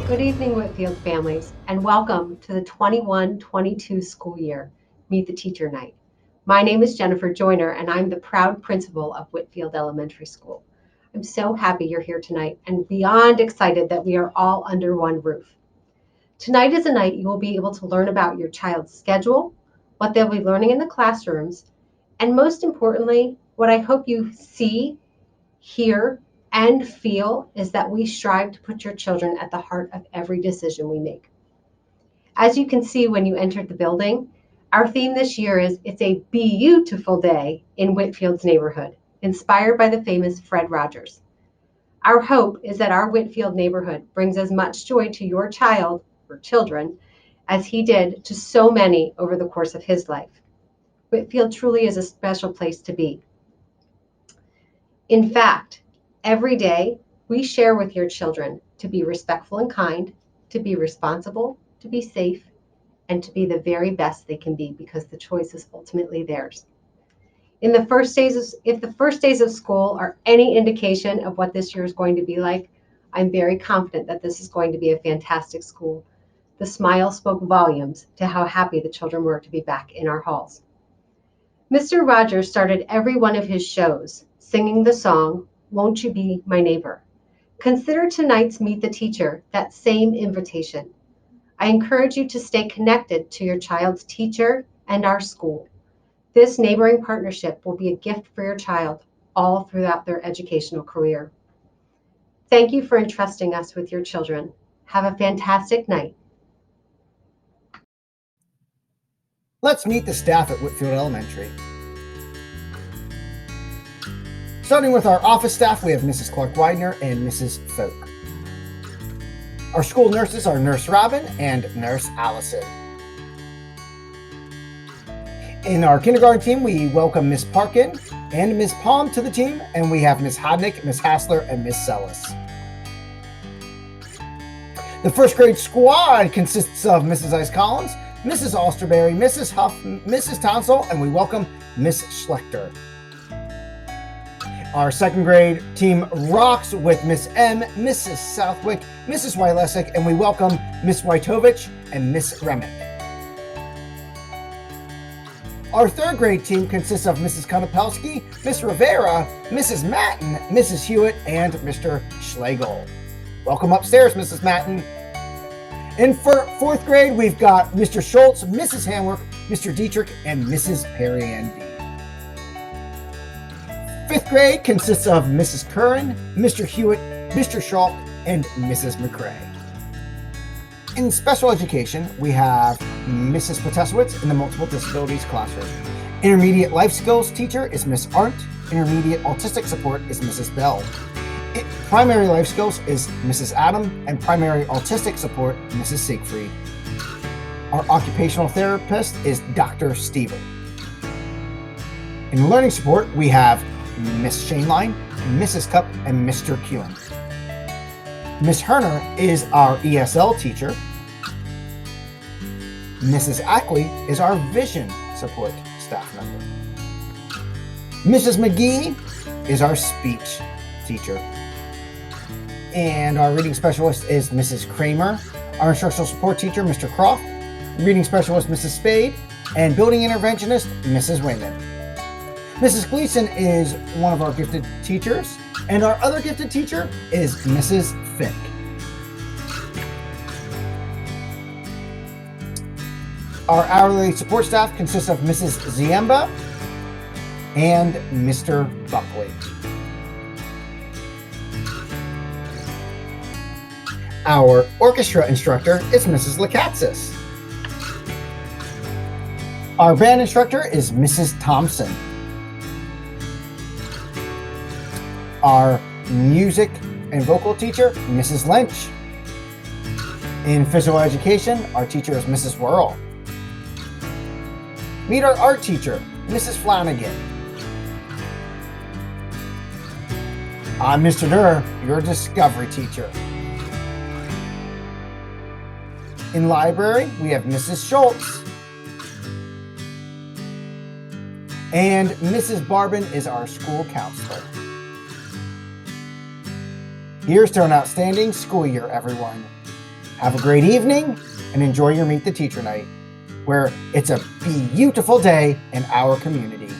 Good evening, Whitfield families, and welcome to the 21-22 school year Meet the Teacher Night. My name is Jennifer Joyner, and I'm the proud principal of Whitfield Elementary School. I'm so happy you're here tonight and beyond excited that we are all under one roof. Tonight is a night you will be able to learn about your child's schedule, what they'll be learning in the classrooms, and most importantly, what I hope you see, hear, and feel is that we strive to put your children at the heart of every decision we make. As you can see when you entered the building, our theme this year is It's a Beautiful Day in Whitfield's Neighborhood, inspired by the famous Fred Rogers. Our hope is that our Whitfield neighborhood brings as much joy to your child or children as he did to so many over the course of his life. Whitfield truly is a special place to be. In fact, every day we share with your children to be respectful and kind, to be responsible, to be safe, and to be the very best they can be because the choice is ultimately theirs. If the first days of school are any indication of what this year is going to be like, I'm very confident that this is going to be a fantastic school. The smile spoke volumes to how happy the children were to be back in our halls. Mr. Rogers started every one of his shows singing the song, Won't You Be My Neighbor? Consider tonight's Meet the Teacher that same invitation. I encourage you to stay connected to your child's teacher and our school. This neighboring partnership will be a gift for your child all throughout their educational career. Thank you for entrusting us with your children. Have a fantastic night. Let's meet the staff at Whitfield Elementary. Starting with our office staff, we have Mrs. Clark Widener and Mrs. Folk. Our school nurses are Nurse Robin and Nurse Allison. In our kindergarten team, we welcome Miss Parkin and Miss Palm to the team, and we have Miss Hodnick, Miss Hassler, and Miss Sellis. The first grade squad consists of Mrs. Ice Collins, Mrs. Alsterberry, Mrs. Huff, Mrs. Townsell, and we welcome Miss Schlechter. Our second grade team rocks with Miss M, Mrs. Southwick, Mrs. Wylesick, and we welcome Miss Wojtovich and Miss Remick. Our third grade team consists of Mrs. Konopelski, Miss Rivera, Mrs. Matten, Mrs. Hewitt, and Mr. Schlegel. Welcome upstairs, Mrs. Matten. In fourth grade, we've got Mr. Schultz, Mrs. Hanwork, Mr. Dietrich, and Mrs. Perriandi. Fifth grade consists of Mrs. Curran, Mr. Hewitt, Mr. Schalk, and Mrs. McCrae. In special education, we have Mrs. Potesowitz in the multiple disabilities classroom. Intermediate life skills teacher is Miss Arndt. Intermediate autistic support is Mrs. Bell. Primary life skills is Mrs. Adam, and primary autistic support, Mrs. Siegfried. Our occupational therapist is Dr. Stever. In learning support, we have Miss Shaneline, Mrs. Cup, and Mr. Kewen. Miss Herner is our ESL teacher. Mrs. Ackley is our vision support staff member. Mrs. McGee is our speech teacher. And our reading specialist is Mrs. Kramer. Our instructional support teacher, Mr. Croft. Reading specialist, Mrs. Spade. And building interventionist, Mrs. Wayman. Mrs. Gleason is one of our gifted teachers. And our other gifted teacher is Mrs. Fink. Our hourly support staff consists of Mrs. Ziemba and Mr. Buckley. Our orchestra instructor is Mrs. Lakatsis. Our band instructor is Mrs. Thompson. Our music and vocal teacher, Mrs. Lynch. In physical education, our teacher is Mrs. Whirl. Meet our art teacher, Mrs. Flanagan. I'm Mr. Durr, your discovery teacher. In library, we have Mrs. Schultz. And Mrs. Barbin is our school counselor. Here's to an outstanding school year, everyone. Have a great evening and enjoy your Meet the Teacher night, where it's a beautiful day in our community.